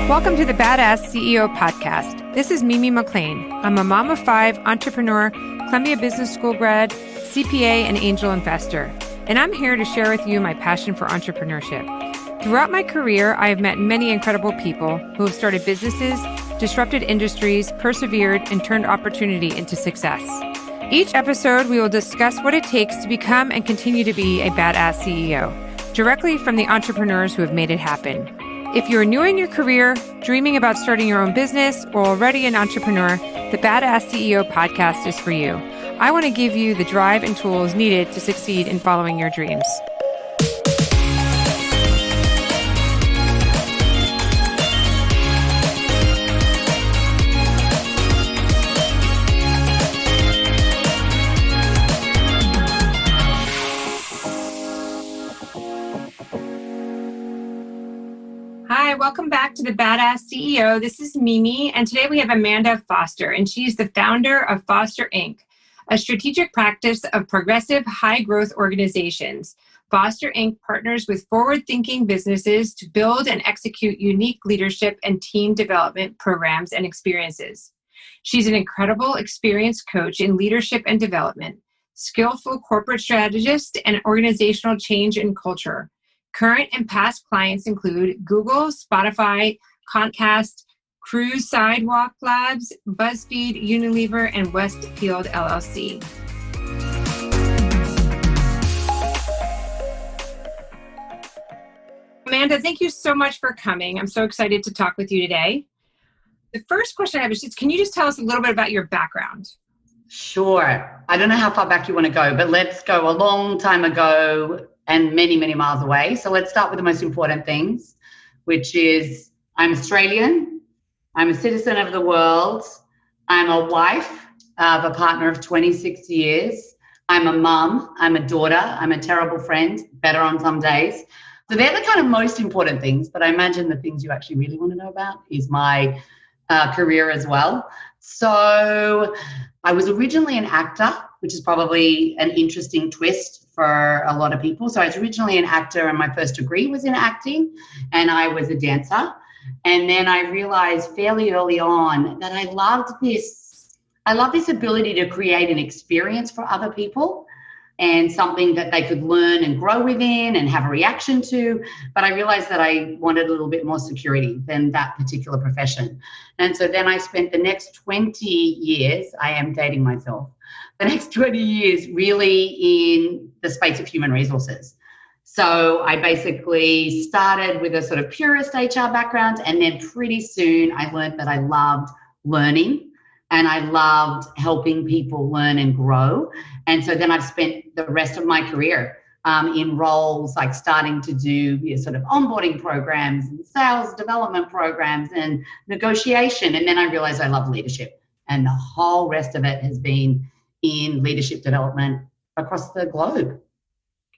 Welcome to the Badass CEO podcast. This is Mimi McLean. I'm a mom of 5, entrepreneur, Columbia Business School grad, CPA, and angel investor. And I'm here to share with you my passion for entrepreneurship. Throughout my career, I have met many incredible people who have started businesses, disrupted industries, persevered, and turned opportunity into success. Each episode, we will discuss what it takes to become and continue to be a badass CEO, directly from the entrepreneurs who have made it happen. If you're new in your career, dreaming about starting your own business, or already an entrepreneur, the Badass CEO podcast is for you. I want to give you the drive and tools needed to succeed in following your dreams. Hi, welcome back to the Badass CEO. This is Mimi, and today we have Amanda Foster, and she's the founder of Foster Inc., a strategic practice of progressive high-growth organizations. Foster Inc. partners with forward-thinking businesses to build and execute unique leadership and team development programs and experiences. She's an incredible experienced coach in leadership and development, skillful corporate strategist, and organizational change and culture. Current and past clients include Google, Spotify, Quantcast, Cruise Sidewalk Labs, Buzzfeed, Unilever, and Westfield LLC. Amanda, thank you so much for coming. I'm so excited to talk with you today. The first question I have is can you just tell us a little bit about your background? Sure. I don't know how far back you want to go, but let's go a long time ago and many, many miles away. So let's start with the most important things, which is I'm Australian. I'm a citizen of the world. I'm a wife of a partner of 26 years. I'm a mum. I'm a daughter. I'm a terrible friend, better on some days. So they're the kind of most important things, but I imagine the things you actually really want to know about is my career as well. So I was originally an actor, which is probably an interesting twist for a lot of people. So I was originally an actor and my first degree was in acting and I was a dancer. And then I realized fairly early on that I loved this ability to create an experience for other people and something that they could learn and grow within and have a reaction to. But I realized that I wanted a little bit more security than that particular profession. And so then I spent the next 20 years, I am dating myself, the next 20 years really in the space of human resources. So I basically started with a sort of purist HR background, and then pretty soon I learned that I loved learning and I loved helping people learn and grow. And so then I've spent the rest of my career in roles like starting to do sort of onboarding programs and sales development programs and negotiation. And then I realized I love leadership, and the whole rest of it has been in leadership development across the globe.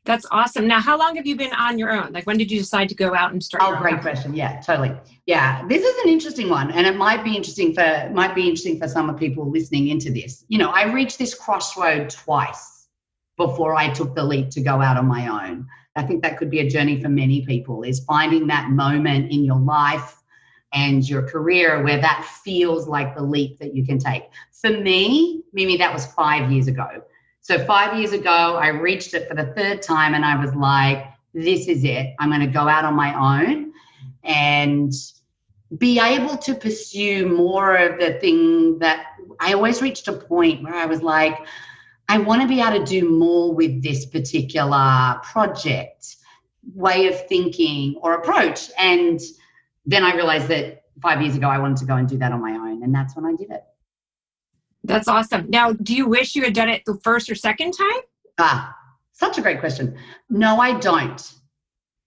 That's awesome. Now, how long have you been on your own? Like, when did you decide to go out and start your own great company? Question. Yeah, totally. Yeah, this is an interesting one, and it might be interesting for some of people listening into this. You know, I reached this crossroad twice before I took the leap to go out on my own. I think that could be a journey for many people, is finding that moment in your life and your career where that feels like the leap that you can take. For me, Mimi, that was 5 years ago. So 5 years ago, I reached it for the third time and I was like, this is it. I'm going to go out on my own and be able to pursue more of the thing that I always reached a point where I was like, I want to be able to do more with this particular project, way of thinking or approach. And then I realized that 5 years ago, I wanted to go and do that on my own. And that's when I did it. That's awesome. Now, do you wish you had done it the first or second time? Such a great question. No, I don't.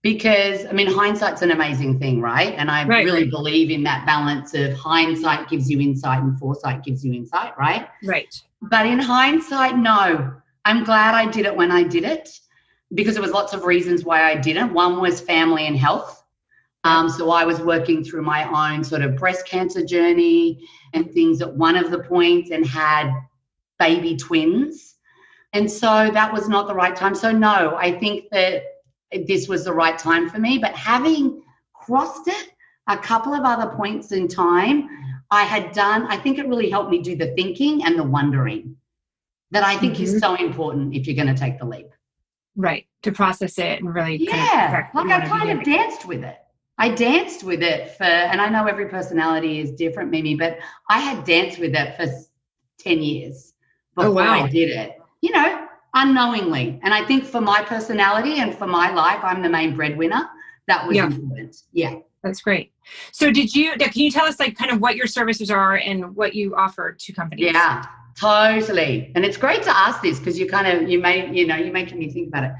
Because, I mean, hindsight's an amazing thing, right? And I really believe in that balance of hindsight gives you insight and foresight gives you insight, right? Right. But in hindsight, no. I'm glad I did it when I did it because there was lots of reasons why I didn't. One was family and health. So I was working through my own sort of breast cancer journey and things at one of the points and had baby twins. And so that was not the right time. So no, I think that this was the right time for me. But having crossed it, a couple of other points in time, I think it really helped me do the thinking and the wondering that I think is so important if you're going to take the leap. Right. To process it and really like I kind of danced with it. I danced with it and I know every personality is different, Mimi, but I had danced with it for 10 years before I did it, unknowingly. And I think for my personality and for my life, I'm the main breadwinner. That was important. Yeah. That's great. So can you tell us like kind of what your services are and what you offer to companies? Yeah, totally. And it's great to ask this because you're making me think about it.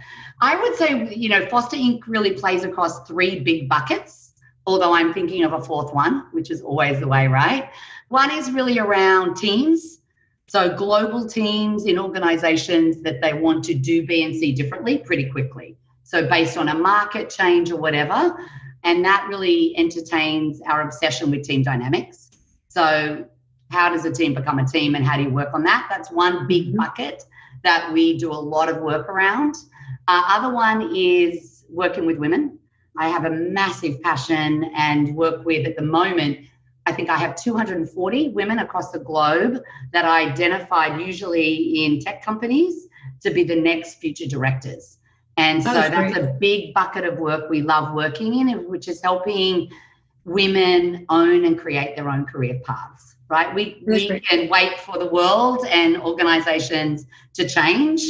I would say, Foster Inc. really plays across 3 big buckets, although I'm thinking of a 4th one, which is always the way, right? One is really around teams. So global teams in organizations that they want to do B and C differently pretty quickly. So based on a market change or whatever. And that really entertains our obsession with team dynamics. So how does a team become a team and how do you work on that? That's one big bucket that we do a lot of work around. Other one is working with women. I have a massive passion and work with, at the moment, I think I have 240 women across the globe that I identified usually in tech companies to be the next future directors. And so that's a big bucket of work we love working in, which is helping women own and create their own career paths, right? We can wait for the world and organizations to change.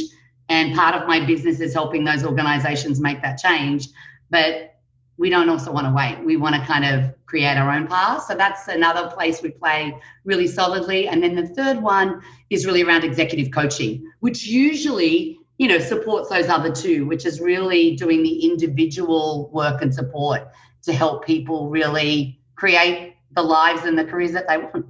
And part of my business is helping those organizations make that change. But we don't also want to wait. We want to kind of create our own path. So that's another place we play really solidly. And then the third one is really around executive coaching, which usually supports those other 2, which is really doing the individual work and support to help people really create the lives and the careers that they want.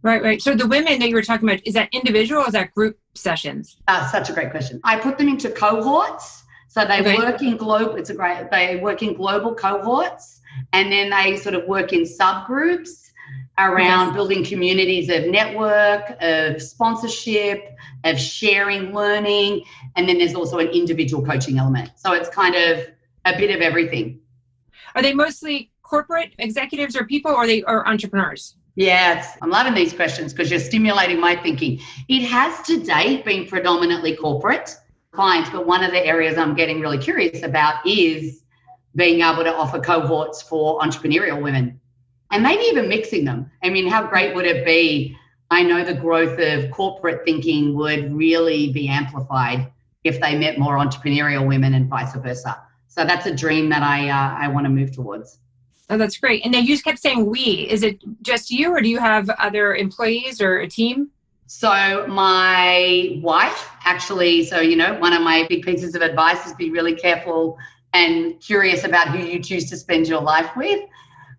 Right. So the women that you were talking about, is that individual or is that group sessions? Such a great question. I put them into cohorts. So they work in global cohorts, and then they sort of work in subgroups around building communities of network, of sponsorship, of sharing, learning, and then there's also an individual coaching element. So it's kind of a bit of everything. Are they mostly corporate executives or people, or are entrepreneurs? Yes, I'm loving these questions because you're stimulating my thinking. It has to date been predominantly corporate clients, but one of the areas I'm getting really curious about is being able to offer cohorts for entrepreneurial women and maybe even mixing them. I mean, how great would it be? I know the growth of corporate thinking would really be amplified if they met more entrepreneurial women and vice versa. So that's a dream that I want to move towards. Oh, that's great. And now you kept saying we. Is it just you, or do you have other employees or a team? So my wife, actually, one of my big pieces of advice is be really careful and curious about who you choose to spend your life with,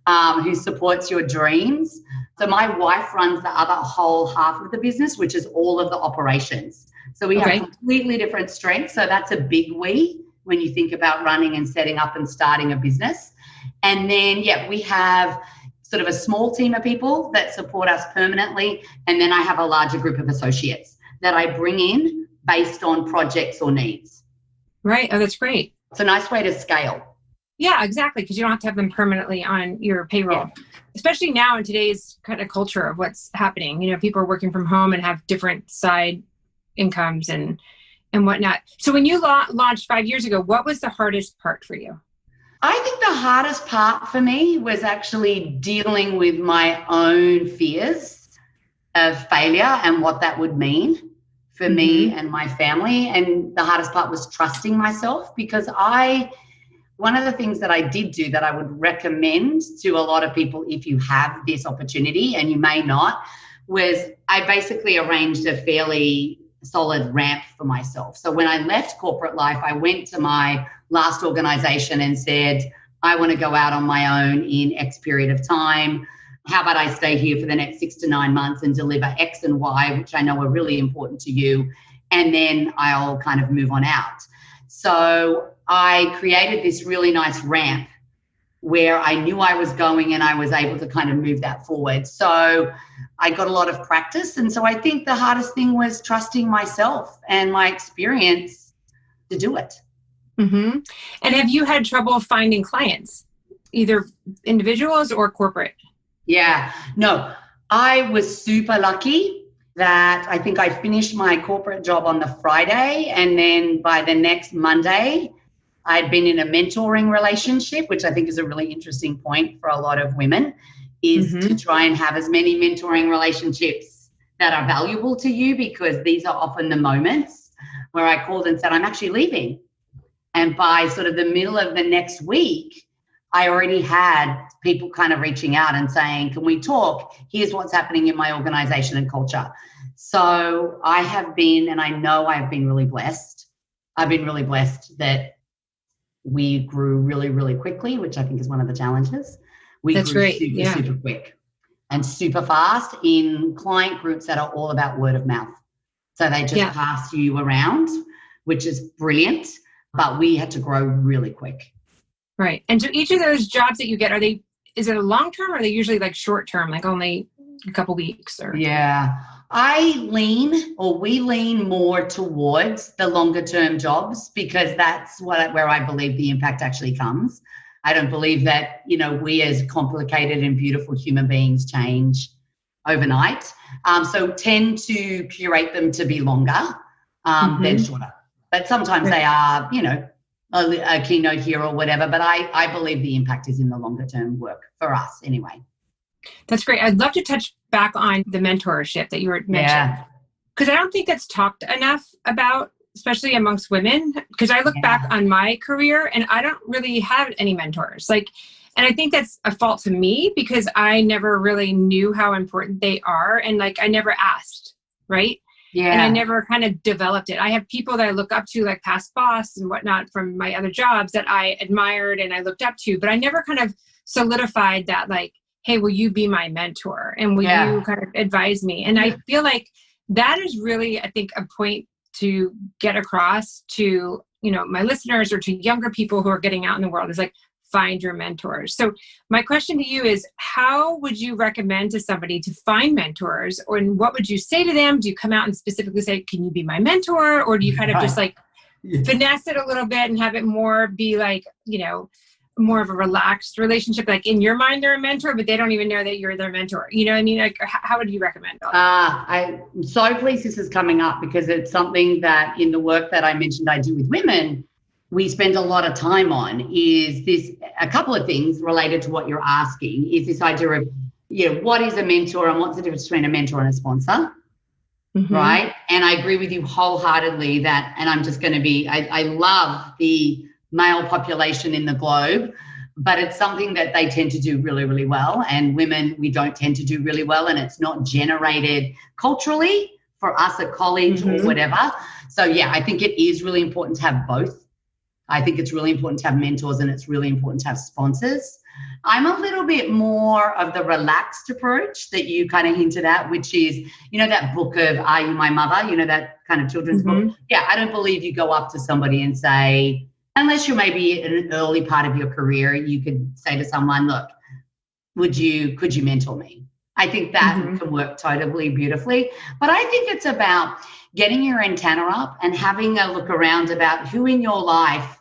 who supports your dreams. So my wife runs the other whole half of the business, which is all of the operations. So we have completely different strengths. So that's a big we when you think about running and setting up and starting a business. And then, we have sort of a small team of people that support us permanently. And then I have a larger group of associates that I bring in based on projects or needs. Right. Oh, that's great. It's a nice way to scale. Yeah, exactly. Because you don't have to have them permanently on your payroll, especially now in today's kind of culture of what's happening. People are working from home and have different side incomes and whatnot. So when you launched 5 years ago, what was the hardest part for you? I think the hardest part for me was actually dealing with my own fears of failure and what that would mean for me and my family. And the hardest part was trusting myself, because one of the things that I did do that I would recommend to a lot of people if you have this opportunity, and you may not, was I basically arranged a fairly solid ramp for myself. So when I left corporate life, I went to my last organization and said, I want to go out on my own in X period of time. How about I stay here for the next 6 to 9 months and deliver X and Y, which I know are really important to you, and then I'll kind of move on out. So I created this really nice ramp where I knew I was going and I was able to kind of move that forward. So I got a lot of practice. And so I think the hardest thing was trusting myself and my experience to do it. Mm-hmm. And have you had trouble finding clients? either individuals or corporate? Yeah, no, I was super lucky that I think I finished my corporate job on the Friday, and then by the next Monday, I'd been in a mentoring relationship, which I think is a really interesting point for a lot of women, is to try and have as many mentoring relationships that are valuable to you, because these are often the moments where I called and said, I'm actually leaving. And by sort of the middle of the next week, I already had people kind of reaching out and saying, can we talk? Here's what's happening in my organization and culture. So I have been, and I know I have been really blessed. I've been really blessed that we grew really, really quickly, which I think is one of the challenges. We That's grew great. super quick and super fast in client groups that are all about word of mouth. So they just pass you around, which is brilliant, but we had to grow really quick. Right. And so each of those jobs that you get, is it a long-term, or are they usually like short-term, like only a couple weeks? Or Yeah. We lean more towards the longer-term jobs, because that's where I believe the impact actually comes. I don't believe that, we as complicated and beautiful human beings change overnight. So tend to curate them to be longer than shorter. But sometimes they are, a keynote here or whatever. But I believe the impact is in the longer term work for us anyway. That's great. I'd love to touch back on the mentorship that you were mentioning, because I don't think that's talked enough about, especially amongst women. Because I look back on my career and I don't really have any mentors. And I think that's a fault to me, because I never really knew how important they are. And I never asked, right? Yeah. And I never kind of developed it. I have people that I look up to, like past boss and whatnot from my other jobs, that I admired and I looked up to, but I never kind of solidified that, hey, will you be my mentor? And will you kind of advise me? And I feel like that is really, I think, a point to get across to, my listeners, or to younger people who are getting out in the world, is find your mentors. So my question to you is, how would you recommend to somebody to find mentors, or what would you say to them? Do you come out and specifically say, can you be my mentor? Or do you kind of just finesse it a little bit and have it more be more of a relaxed relationship? In your mind, they're a mentor, but they don't even know that you're their mentor. You know what I mean? How would you recommend all that? I'm so pleased this is coming up, because it's something that in the work that I mentioned I do with women, we spend a lot of time on. Is this a couple of things related to what you're asking, is this idea of, what is a mentor and what's the difference between a mentor and a sponsor? Right? And I agree with you wholeheartedly that, and I'm just going to be, I love the male population in the globe, but it's something that they tend to do really, really well. And women, we don't tend to do really well. And it's not generated culturally for us at college or whatever. So I think it is really important to have both. I think it's really important to have mentors, and it's really important to have sponsors. I'm a little bit more of the relaxed approach that you kind of hinted at, which is, that book of Are You My Mother? That kind of children's book. Yeah, I don't believe you go up to somebody and say, unless you're maybe in an early part of your career, you could say to someone, look, could you mentor me? I think that can work totally beautifully. But I think it's about getting your antenna up and having a look around about who in your life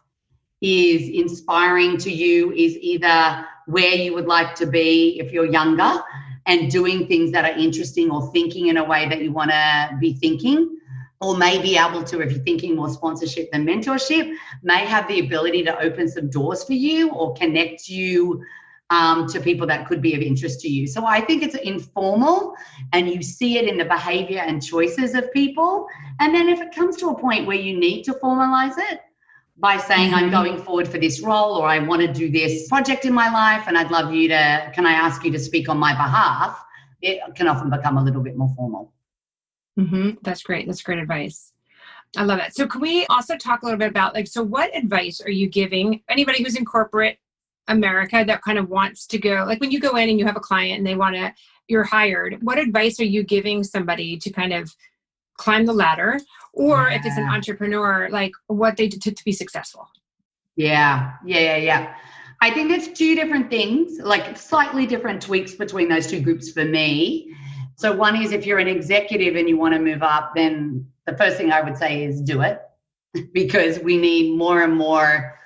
is inspiring to you, is either where you would like to be if you're younger, and doing things that are interesting, or thinking in a way that you want to be thinking, or may be able to, if you're thinking more sponsorship than mentorship, may have the ability to open some doors for you or connect you to people that could be of interest to you. So I think it's informal, and you see it in the behavior and choices of people. And then if it comes to a point where you need to formalize it by saying, I'm going forward for this role, or I want to do this project in my life, and can I ask you to speak on my behalf? It can often become a little bit more formal. That's great. That's great advice. I love it. So can we also talk a little bit about so what advice are you giving anybody who's in corporate America that kind of wants to go, when you go in and you have a client and you're hired, what advice are you giving somebody to kind of climb the ladder, or if it's an entrepreneur, what they do to be successful? Yeah. I think it's two different things, slightly different tweaks between those two groups for me. So one is, if you're an executive and you want to move up, then the first thing I would say is do it, because we need more and more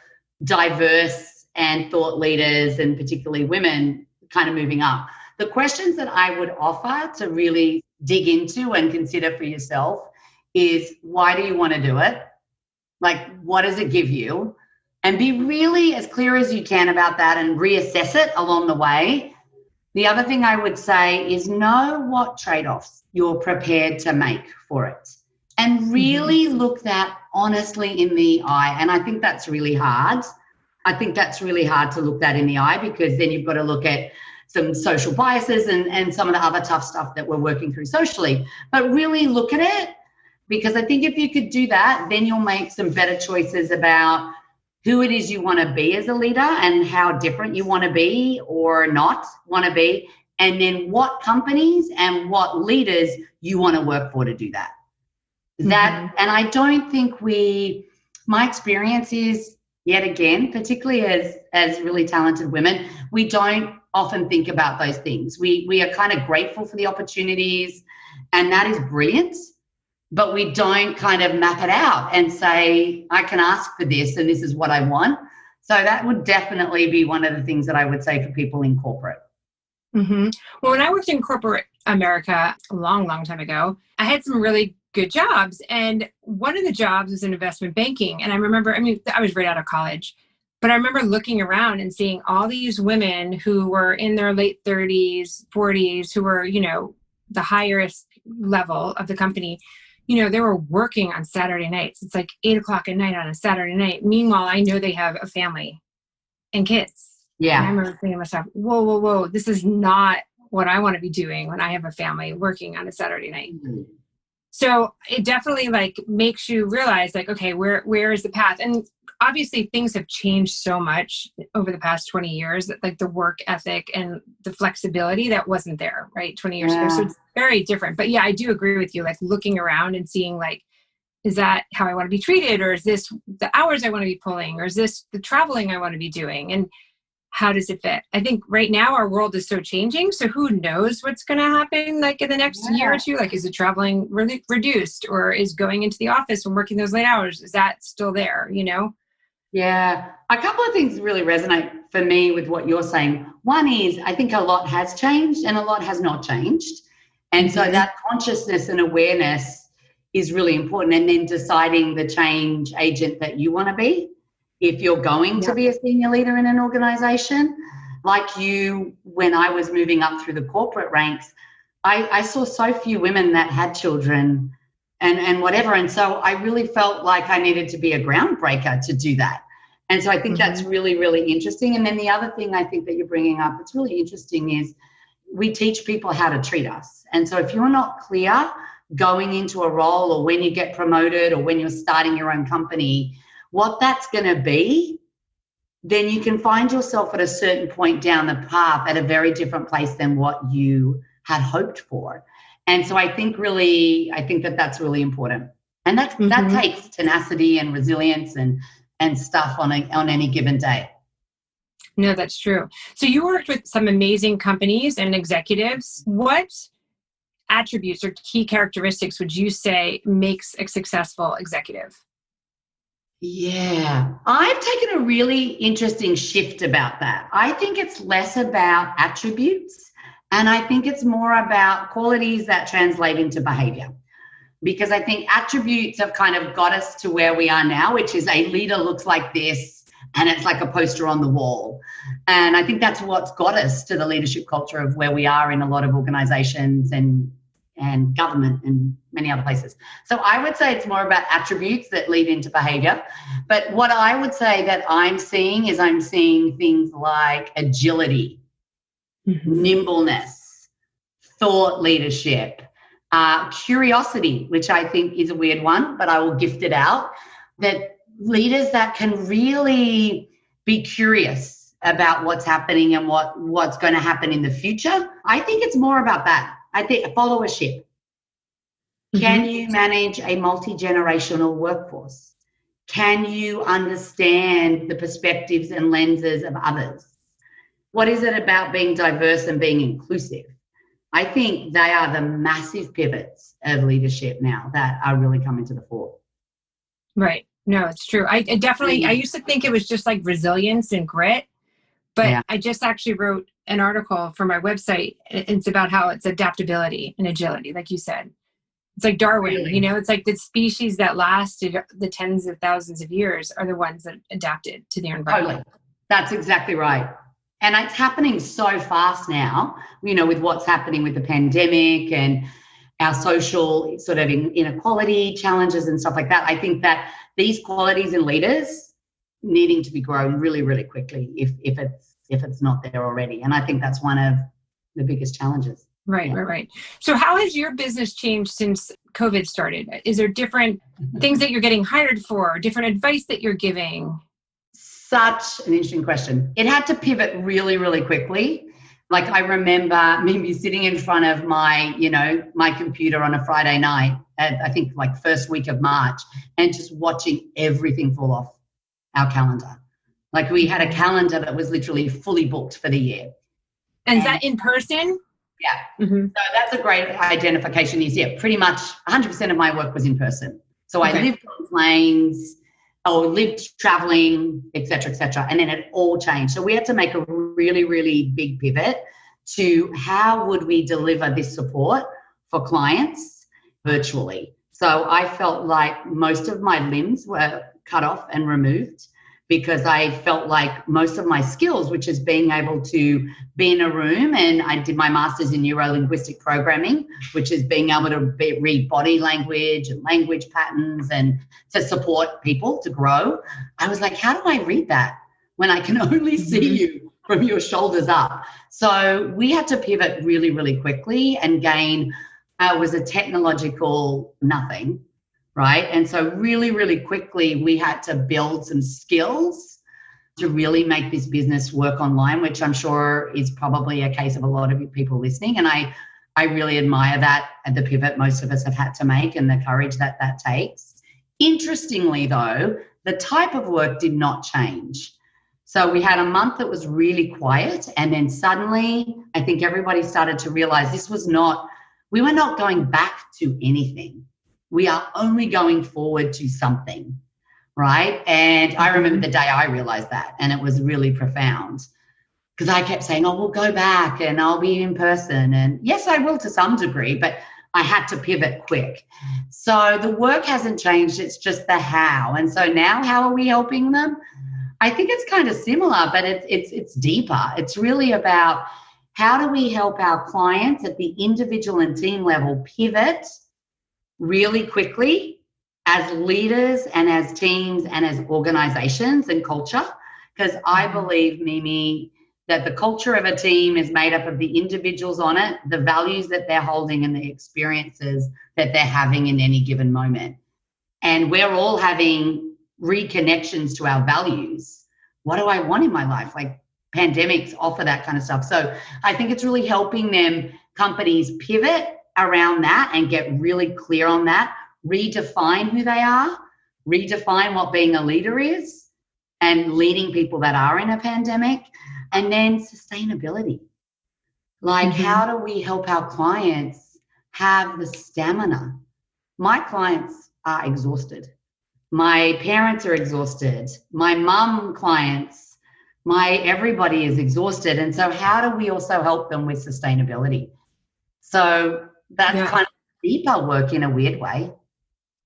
diverse and thought leaders, and particularly women, kind of moving up. The questions that I would offer to really dig into and consider for yourself is, why do you want to do it? Like, what does it give you? And be really as clear as you can about that and reassess it along the way. The other thing I would say is know what trade-offs you're prepared to make for it, and really look that honestly in the eye. And I think that's really hard. I think that's really hard to look that in the eye, because then you've got to look at some social biases and some of the other tough stuff that we're working through socially. But really look at it, because I think if you could do that, then you'll make some better choices about who it is you want to be as a leader and how different you want to be or not want to be, and then what companies and what leaders you want to work for to do that. And I don't think my experience is, yet again, particularly as really talented women, we don't often think about those things. We are kind of grateful for the opportunities, and that is brilliant. But we don't kind of map it out and say, I can ask for this and this is what I want. So that would definitely be one of the things that I would say for people in corporate. Well, when I worked in corporate America a long, long time ago, I had some really good jobs. And one of the jobs was in investment banking. And I remember, I was right out of college, but I remember looking around and seeing all these women who were in their late 30s, 40s, who were, the highest level of the company. They were working on Saturday nights. It's like 8:00 at night on a Saturday night. Meanwhile, I know they have a family and kids. Yeah. And I remember thinking to myself, whoa. This is not what I want to be doing when I have a family working on a Saturday night. So it definitely makes you realize okay, where is the path? And obviously things have changed so much over the past 20 years that the work ethic and the flexibility that wasn't there, right? 20 years ago. So it's very different. But yeah, I do agree with you, looking around and seeing is that how I want to be treated? Or is this the hours I want to be pulling? Or is this the traveling I want to be doing? And how does it fit? I think right now our world is so changing. So who knows what's going to happen in the next year or two? Is it traveling really reduced, or is going into the office and working those late hours? Is that still there, Yeah. A couple of things really resonate for me with what you're saying. One is, I think a lot has changed and a lot has not changed. And so that consciousness and awareness is really important. And then deciding the change agent that you want to be. If you're going to be a senior leader in an organization, like you, when I was moving up through the corporate ranks, I saw so few women that had children and whatever. And so I really felt like I needed to be a groundbreaker to do that. And so I think that's really, really interesting. And then the other thing I think that you're bringing up that's really interesting is we teach people how to treat us. And so if you're not clear going into a role, or when you get promoted, or when you're starting your own company, what that's going to be, then you can find yourself at a certain point down the path at a very different place than what you had hoped for. And so I think that that's really important. And that takes tenacity and resilience and stuff on any given day. No, that's true. So you worked with some amazing companies and executives. What attributes or key characteristics would you say makes a successful executive? Yeah, I've taken a really interesting shift about that. I think it's less about attributes, and I think it's more about qualities that translate into behavior. Because I think attributes have kind of got us to where we are now, which is a leader looks like this, and it's like a poster on the wall. And I think that's what's got us to the leadership culture of where we are in a lot of organizations and government and many other places. So I would say it's more about attributes that lead into behavior. But what I would say that I'm seeing things like agility, nimbleness, thought leadership, curiosity, which I think is a weird one, but I will gift it out, that leaders that can really be curious about what's happening and what's going to happen in the future. I think it's more about that. I think followership. Can you manage a multi-generational workforce? Can you understand the perspectives and lenses of others? What is it about being diverse and being inclusive? I think they are the massive pivots of leadership now that are really coming to the fore. Right. No, it's true. I used to think it was just like resilience and grit. But I just actually wrote an article for my website. It's about how it's adaptability and agility, like you said. It's like Darwin, Really? it's like the species that lasted the tens of thousands of years are the ones that adapted to their environment. Totally. That's exactly right. And it's happening so fast now, with what's happening with the pandemic and our social sort of inequality challenges and stuff like that. I think that these qualities in leaders needing to be grown really, really quickly if it's not there already. And I think that's one of the biggest challenges. Right. So how has your business changed since COVID started? Is there different things that you're getting hired for, different advice that you're giving? Such an interesting question. It had to pivot really, really quickly. Like I remember maybe sitting in front of my computer on a Friday night at, I think, like first week of March, and just watching everything fall off our calendar. Like we had a calendar that was literally fully booked for the year. And is that in person? Yeah. So that's a great identification pretty much 100% of my work was in person. So I lived on planes or lived traveling, et cetera, and then it all changed. So we had to make a really, really big pivot to how would we deliver this support for clients virtually. So I felt like most of my limbs were cut off and removed because I felt like most of my skills, which is being able to be in a room, and I did my master's in neuro-linguistic programming, which is being able to read body language and language patterns and to support people to grow. I was like, how do I read that when I can only see you from your shoulders up? So we had to pivot really, really quickly and gain, was a technological nothing. Right. And so really, really quickly, we had to build some skills to really make this business work online, which I'm sure is probably a case of a lot of you people listening. And I really admire that and the pivot most of us have had to make and the courage that takes. Interestingly, though, the type of work did not change. So we had a month that was really quiet. And then suddenly, I think everybody started to realize we were not going back to anything. We are only going forward to something, right? And I remember the day I realized that, and it was really profound because I kept saying, we'll go back and I'll be in person. And yes, I will to some degree, but I had to pivot quick. So the work hasn't changed. It's just the how. And so now how are we helping them? I think it's kind of similar, but it's deeper. It's really about how do we help our clients at the individual and team level pivot really quickly as leaders and as teams and as organizations and culture, because I believe, Mimi, that the culture of a team is made up of the individuals on it, the values that they're holding and the experiences that they're having in any given moment. And we're all having reconnections to our values. What do I want in my life? Like pandemics offer that kind of stuff. So I think it's really helping companies pivot around that and get really clear on that, redefine who they are, redefine what being a leader is, and leading people that are in a pandemic, and then sustainability. Like how do we help our clients have the stamina? My clients are exhausted. My parents are exhausted. My mum clients, everybody is exhausted. And so how do we also help them with sustainability? So that's kind of deeper work in a weird way.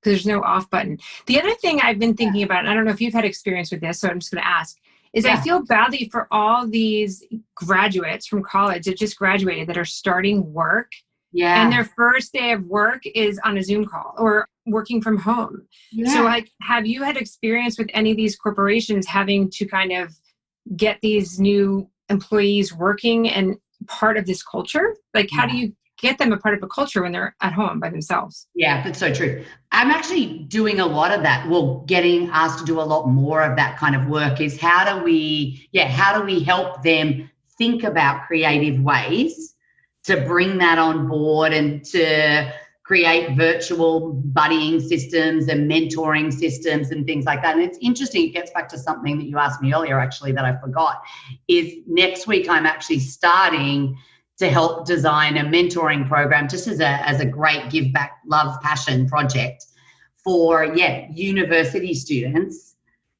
There's no off button. The other thing I've been thinking about, and I don't know if you've had experience with this, so I'm just going to ask, is I feel badly for all these graduates from college that just graduated that are starting work. Yeah. And their first day of work is on a Zoom call or working from home. Yeah. So like, have you had experience with any of these corporations having to kind of get these new employees working and part of this culture? Like, how do you get them a part of a culture when they're at home by themselves? Yeah, that's so true. I'm actually doing a lot of that. Well, getting asked to do a lot more of that kind of work is how do we help them think about creative ways to bring that on board and to create virtual buddying systems and mentoring systems and things like that. And it's interesting, it gets back to something that you asked me earlier, actually, that I forgot, is next week I'm actually starting to help design a mentoring program just as a great give back, love, passion project for, university students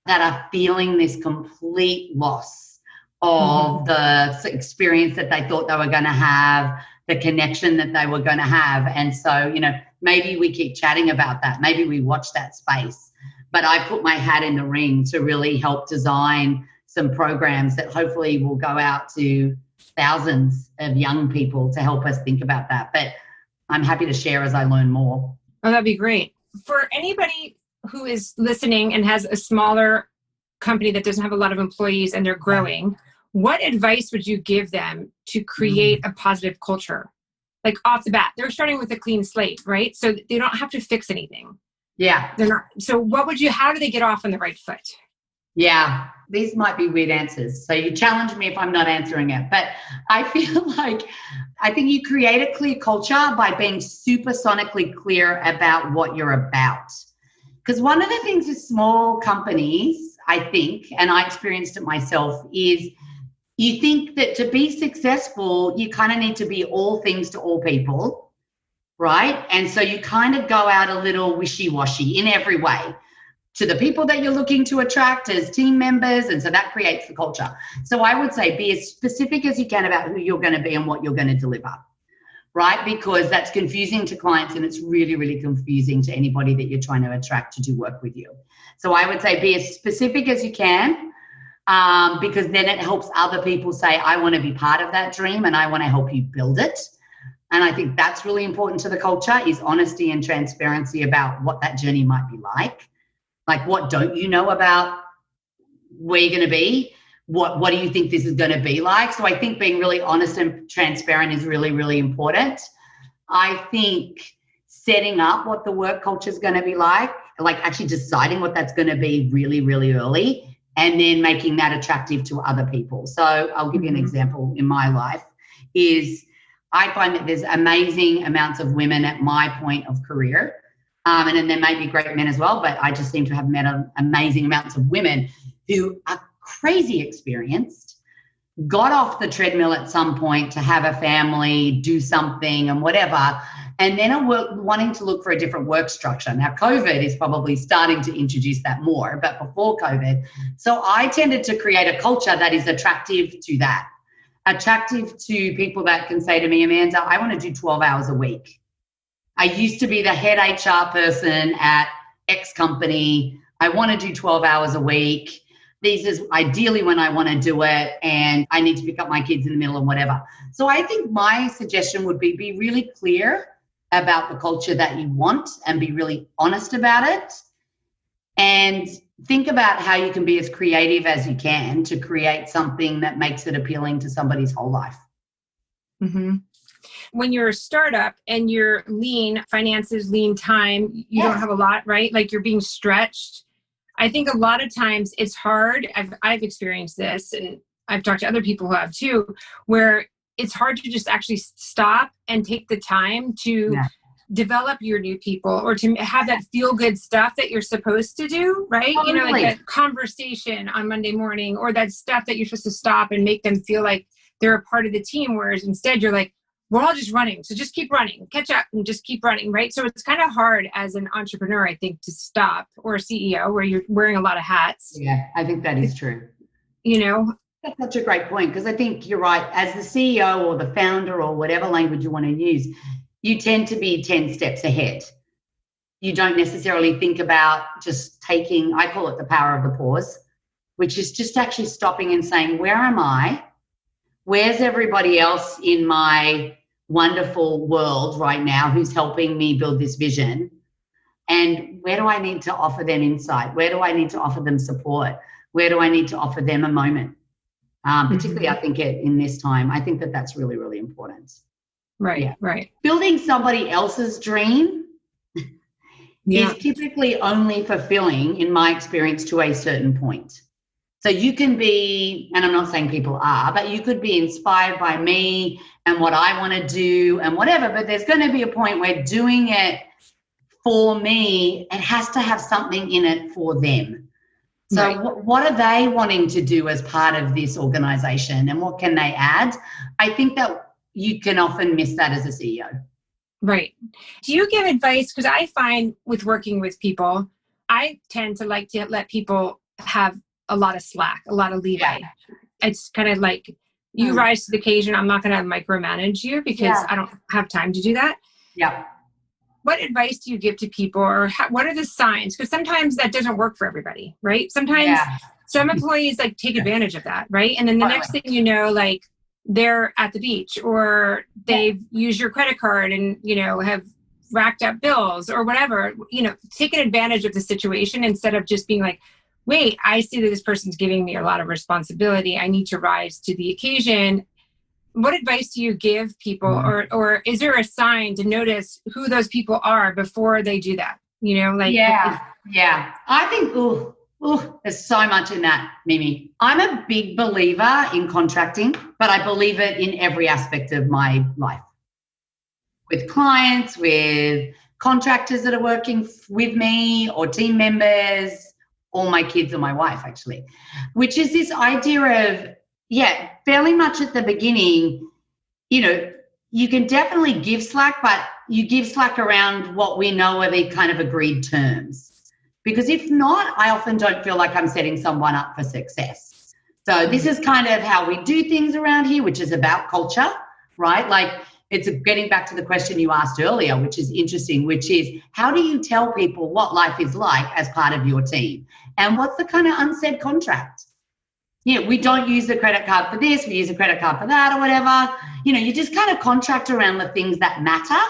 that are feeling this complete loss of the experience that they thought they were going to have, the connection that they were going to have. And so, maybe we keep chatting about that. Maybe we watch that space. But I put my hat in the ring to really help design some programs that hopefully will go out to thousands of young people to help us think about that. But I'm happy to share as I learn more. Oh, that'd be great. For anybody who is listening and has a smaller company that doesn't have a lot of employees and they're growing, what advice would you give them to create a positive culture? Like off the bat, they're starting with a clean slate, right? So they don't have to fix anything. Yeah. They're not. So how do they get off on the right foot? Yeah, these might be weird answers. So you challenge me if I'm not answering it. But I feel like I think you create a clear culture by being supersonically clear about what you're about. Because one of the things with small companies, I think, and I experienced it myself, is you think that to be successful, you kind of need to be all things to all people, right? And so you kind of go out a little wishy-washy in every way to the people that you're looking to attract as team members. And so that creates the culture. So I would say be as specific as you can about who you're going to be and what you're going to deliver, right? Because that's confusing to clients and it's really, really confusing to anybody that you're trying to attract to do work with you. So I would say be as specific as you can, because then it helps other people say, I want to be part of that dream and I want to help you build it. And I think that's really important to the culture, is honesty and transparency about what that journey might be like. Like, what don't you know about where you're going to be? What do you think this is going to be like? So I think being really honest and transparent is really, really important. I think setting up what the work culture is going to be like actually deciding what that's going to be really, really early, and then making that attractive to other people. So I'll give you an example in my life is I find that there's amazing amounts of women at my point of career. And then there may be great men as well, but I just seem to have met amazing amounts of women who are crazy experienced, got off the treadmill at some point to have a family, do something and whatever, and then are wanting to look for a different work structure. Now, COVID is probably starting to introduce that more, but before COVID. So I tended to create a culture that is attractive to that, attractive to people that can say to me, Amanda, I want to do 12 hours a week. I used to be the head HR person at X company. I want to do 12 hours a week. This is ideally when I want to do it, and I need to pick up my kids in the middle of whatever. So I think my suggestion would be really clear about the culture that you want and be really honest about it. And think about how you can be as creative as you can to create something that makes it appealing to somebody's whole life. Mm-hmm. When you're a startup and you're lean finances, lean time, you don't have a lot, right? Like you're being stretched. I think a lot of times it's hard. I've experienced this, and I've talked to other people who have too, where it's hard to just actually stop and take the time to develop your new people, or to have that feel good stuff that you're supposed to do, right? Totally. You know, like that conversation on Monday morning, or that stuff that you're supposed to stop and make them feel like they're a part of the team. Whereas instead you're like, we're all just running. So just keep running, catch up and just keep running, right? So it's kind of hard as an entrepreneur, I think, to stop, or a CEO where you're wearing a lot of hats. Yeah, I think that is true. You know? That's such a great point, because I think you're right. As the CEO or the founder or whatever language you want to use, you tend to be 10 steps ahead. You don't necessarily think about just taking, I call it the power of the pause, which is just actually stopping and saying, where am I? Where's everybody else in my wonderful world right now who's helping me build this vision? And where do I need to offer them insight? Where do I need to offer them support? Where do I need to offer them a moment? Particularly, I think in this time, I think that that's really, really important. Right, right. Building somebody else's dream is typically only fulfilling, in my experience, to a certain point. So you can be, and I'm not saying people are, but you could be inspired by me and what I want to do and whatever, but there's going to be a point where doing it for me, it has to have something in it for them. So what are they wanting to do as part of this organization, and what can they add? I think that you can often miss that as a CEO. Right. Do you give advice? Because I find with working with people, I tend to like to let people have a lot of slack, a lot of leeway. it's kind of like you rise to the occasion. I'm not going to micromanage you because I don't have time to do that. Yeah. What advice do you give to people, or what are the signs? Because sometimes that doesn't work for everybody, right? Sometimes some employees like take advantage of that, right? And then the next thing you know, like they're at the beach, or they've used your credit card and, you know, have racked up bills or whatever, you know, taking advantage of the situation instead of just being like, wait, I see that this person's giving me a lot of responsibility. I need to rise to the occasion. What advice do you give people, or is there a sign to notice who those people are before they do that? You know, like I think there's so much in that, Mimi. I'm a big believer in contracting, but I believe it in every aspect of my life. With clients, with contractors that are working with me, or team members, or my kids or my wife, actually, which is this idea of, fairly much at the beginning, you know, you can definitely give slack, but you give slack around what we know are the kind of agreed terms. Because if not, I often don't feel like I'm setting someone up for success. So this is kind of how we do things around here, which is about culture, right? Like, it's getting back to the question you asked earlier, which is interesting, which is, how do you tell people what life is like as part of your team? And what's the kind of unsaid contract? Yeah, we don't use the credit card for this, we use a credit card for that, or whatever. You know, you just kind of contract around the things that matter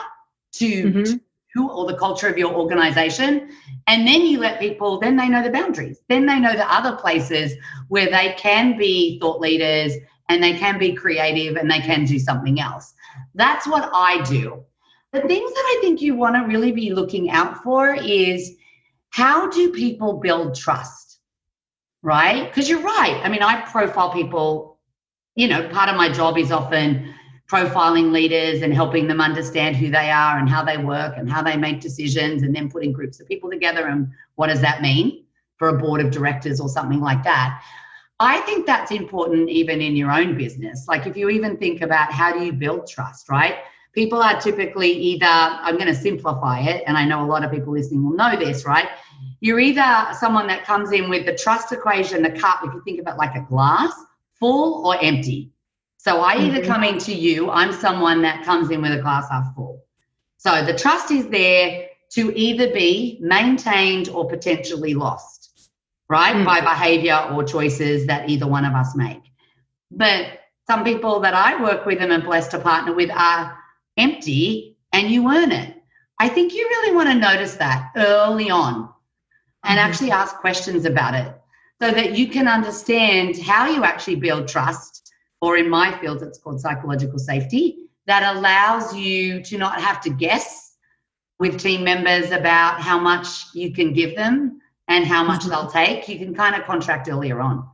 to you or the culture of your organization. And then you let people, then they know the boundaries. Then they know the other places where they can be thought leaders and they can be creative and they can do something else. That's what I do. The things that I think you want to really be looking out for is, how do people build trust, right? Because you're right. I mean, I profile people, you know, part of my job is often profiling leaders and helping them understand who they are and how they work and how they make decisions, and then putting groups of people together and what does that mean for a board of directors or something like that. I think that's important even in your own business. Like, if you even think about, how do you build trust, right? People are typically either, I'm going to simplify it, and I know a lot of people listening will know this, right? You're either someone that comes in with the trust equation, the cup, if you think of it like a glass, full or empty. So I either come into you, I'm someone that comes in with a glass half full. So the trust is there to either be maintained or potentially lost, right? By behavior or choices that either one of us make. But some people that I work with and am blessed to partner with are empty, and you earn it. I think you really want to notice that early on and actually ask questions about it, so that you can understand how you actually build trust, or in my field, it's called psychological safety, that allows you to not have to guess with team members about how much you can give them and how much they'll take. You can kind of contract earlier on.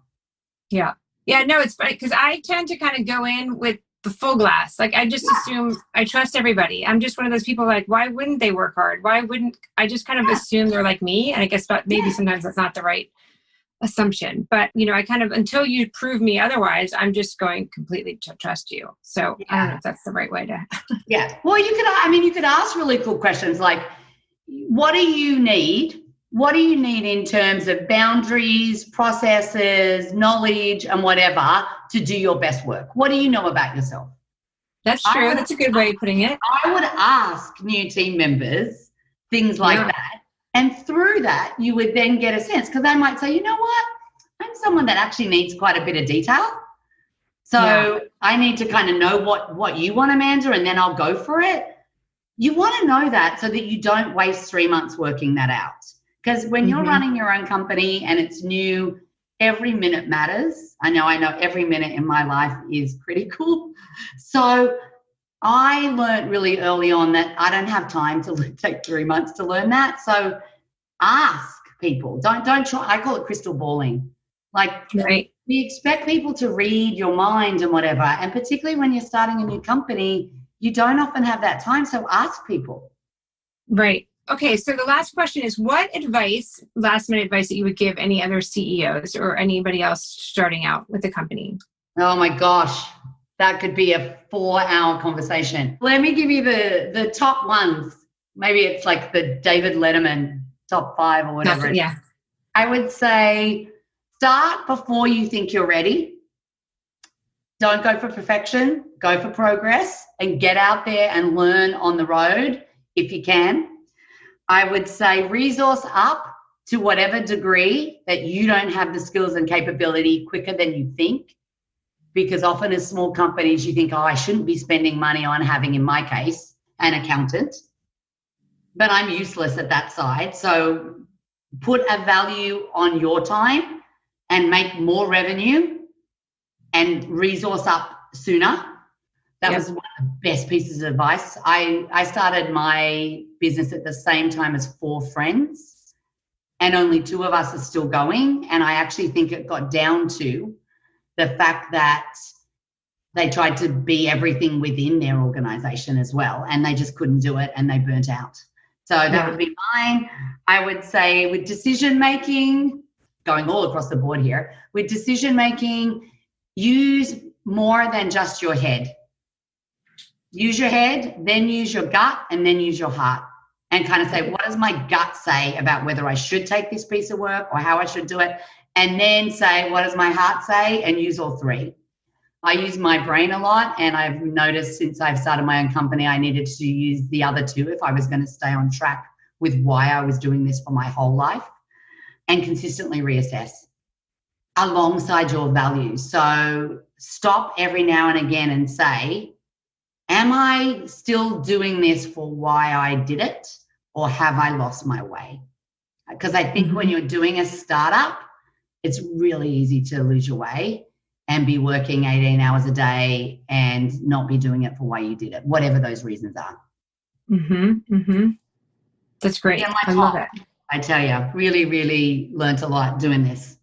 Yeah. Yeah, no, it's funny because I tend to kind of go in with the full glass. Like, I just assume I trust everybody. I'm just one of those people like, why wouldn't they work hard? Why wouldn't I just kind of assume they're like me? And I guess maybe sometimes that's not the right assumption. But, you know, I kind of, until you prove me otherwise, I'm just going completely to trust you. So I don't know if that's the right way to. Well, you could ask really cool questions like, what do you need? What do you need in terms of boundaries, processes, knowledge, and whatever to do your best work? What do you know about yourself? That's true. That's a good way of putting it. I would ask new team members things like that. And through that, you would then get a sense, because they might say, you know what? I'm someone that actually needs quite a bit of detail. So I need to kind of know what you want, Amanda, and then I'll go for it. You want to know that so that you don't waste 3 months working that out. Because when you're running your own company and it's new, every minute matters. I know every minute in my life is critical. So I learned really early on that I don't have time to take 3 months to learn that. So ask people. Don't try. I call it crystal balling. Like, we expect people to read your mind and whatever. And particularly when you're starting a new company, you don't often have that time. So ask people. Right. Okay, so the last question is, what advice, last minute advice, that you would give any other CEOs or anybody else starting out with the company? Oh my gosh, that could be a 4-hour conversation. Let me give you the top ones. Maybe it's like the David Letterman top 5 or whatever. Yeah. I would say, start before you think you're ready. don't go for perfection, go for progress, and get out there and learn on the road if you can. I would say resource up to whatever degree that you don't have the skills and capability quicker than you think. Because often as small companies, you think, oh, I shouldn't be spending money on having, in my case, an accountant. But I'm useless at that side. So put a value on your time and make more revenue and resource up sooner. That was one of the best pieces of advice. I started my business at the same time as 4 friends, and only 2 of us are still going. And I actually think it got down to the fact that they tried to be everything within their organization as well, and they just couldn't do it and they burnt out. So that would be mine. I would say with decision-making, going all across the board here, with decision-making, use more than just your head. Use your head, then use your gut, and then use your heart. And kind of say, what does my gut say about whether I should take this piece of work or how I should do it? And then say, what does my heart say? And use all 3. I use my brain a lot, and I've noticed since I've started my own company, I needed to use the other 2 if I was going to stay on track with why I was doing this for my whole life, and consistently reassess alongside your values. So stop every now and again and say, am I still doing this for why I did it, or have I lost my way? Because I think when you're doing a startup, it's really easy to lose your way and be working 18 hours a day and not be doing it for why you did it, whatever those reasons are. That's great. Yeah, I love it. I tell you, really, really learned a lot doing this.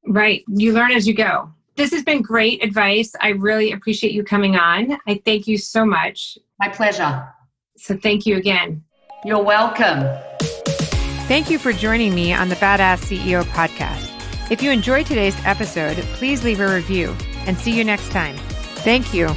Right. You learn as you go. This has been great advice. I really appreciate you coming on. I thank you so much. My pleasure. So thank you again. You're welcome. Thank you for joining me on the Badass CEO podcast. If you enjoyed today's episode, please leave a review and see you next time. Thank you.